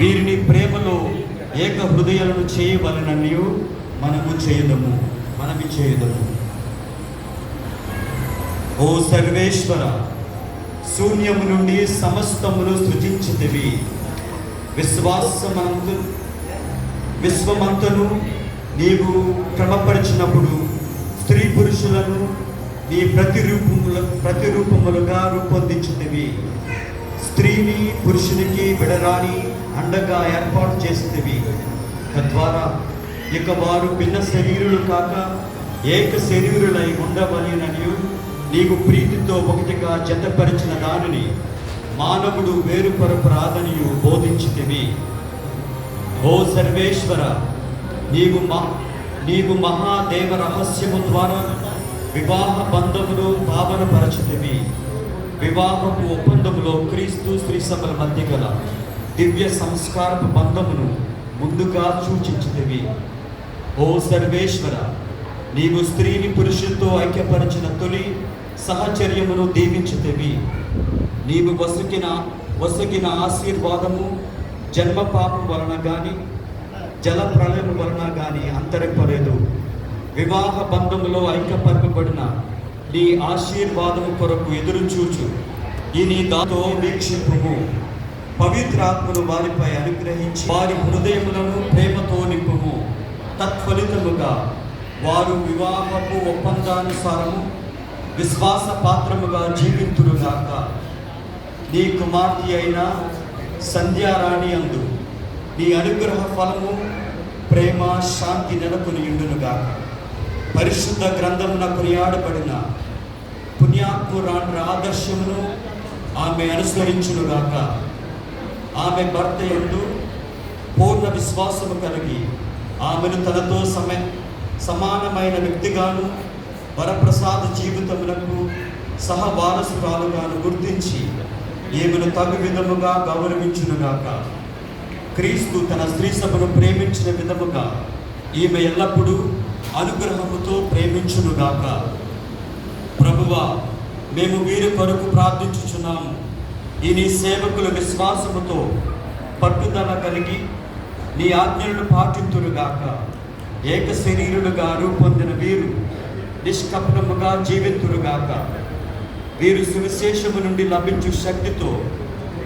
వీరిని ప్రేమలో ఏక హృదయాలను చేయవలనని మనము చేయదము. ఓ సర్వేశ్వర, శూన్యము నుండి సమస్తమును సృజించితివి. విశ్వమంతను నీవు క్రమపరిచినప్పుడు స్త్రీ పురుషులను నీ ప్రతిరూపములుగా రూపొందించితివి. స్త్రీని పురుషునికి విడరాని అండగా ఏర్పాటు చేసితివి. తద్వారా ఇక వారు భిన్న శరీరులు కాక ఏక శరీరులై ఉండవలెనని నీకు ప్రీతితో ఒకటిగా జతపరిచిన దానిని మానవుడు వేరుపరపరాదనియు బోధించితివి. ఓ సర్వేశ్వర, నీవు మహాదేవ రహస్యము ద్వారా వివాహ బంధమును భావనపరచితివి. వివాహపు ఒప్పందములో క్రీస్తు స్త్రీ సభల మధ్య గల దివ్య సంస్కారపు బంధమును ముందుగా సూచించితివి. ఓ సర్వేశ్వర, నీవు స్త్రీని పురుషులతో ఐక్యపరిచిన తొలి సహచర్యమును దీవించితివి. నీవు వసగిన ఆశీర్వాదము జన్మ పాపం వలన కానీ జల ప్రళయం వలన కానీ అంతరింపలేదు. వివాహ బంధములో ఐక్యపరపబడిన నీ ఆశీర్వాదము కొరకు ఎదురుచూచు ఈ నీ దాతో వీక్షింపుము. పవిత్రాత్మను వారిపై అనుగ్రహించి వారి హృదయములను ప్రేమతో నింపుము. తత్ఫలితముగా వారు వివాహపు ఒప్పందానుసారము విశ్వాస పాత్రముగా జీవింతురుగాక. నీ కుమార్తె అయిన సంధ్యారాణి అందు నీ అనుగ్రహ ఫలము ప్రేమ శాంతి నెలకొని ఉండునుగాక. పరిశుద్ధ గ్రంథమున కొనియాడబడిన పుణ్యాత్మురాండ్ర ఆదర్శమును ఆమె అనుసరించునుగాక. ఆమె భర్త యందు పూర్ణ విశ్వాసము కలిగి ఆమెను తనతో సమానమైన వ్యక్తిగాను వరప్రసాద జీవితములకు సహవారసురాలుగాను గుర్తించి ఈమెను తగు విధముగా గౌరవించునుగాక. క్రీస్తు తన స్త్రీ సభను ప్రేమించిన విధముగా ఈమె ఎల్లప్పుడూ అనుగ్రహముతో ప్రేమించునుగాక. ప్రభువా, మేము వీరి కొరకు ప్రార్థించుచున్నాము. ఈ నీ సేవకుల విశ్వాసముతో పట్టుదల కలిగి నీ ఆజ్ఞలను పాటింతురుగాక. ఏక శరీరులుగా రూపొందిన వీరు నిష్కపటముగా జీవింతురుగాక. వీరు సువిశేషము నుండి లభించు శక్తితో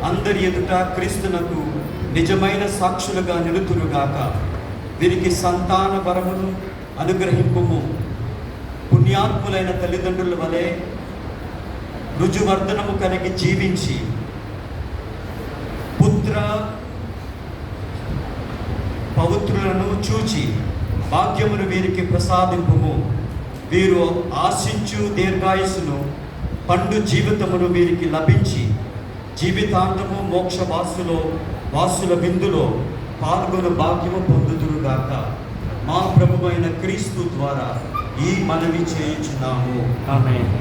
అందరి ఎదుట క్రీస్తునకు నిజమైన సాక్షులుగా నిలుతురుగాక. వీరికి సంతాన వరమును అనుగ్రహింపుము. పుణ్యాత్ములైన తల్లిదండ్రుల వలె రుజువర్ధనము కలిగి జీవించి పుత్ర పవిత్రులను చూచి భాగ్యమును వీరికి ప్రసాదింపుము. వీరు ఆశించు దీర్ఘాయుసును పండు జీవితమును వీరికి లభించి జీవితాంతము మోక్ష వాసుల విందులో పాల్గొన భాగ్యము పొందుదురుగాక. మా ప్రభువైన క్రీస్తు ద్వారా ఈ మనవి చేయుచున్నాము. ఆమేన్.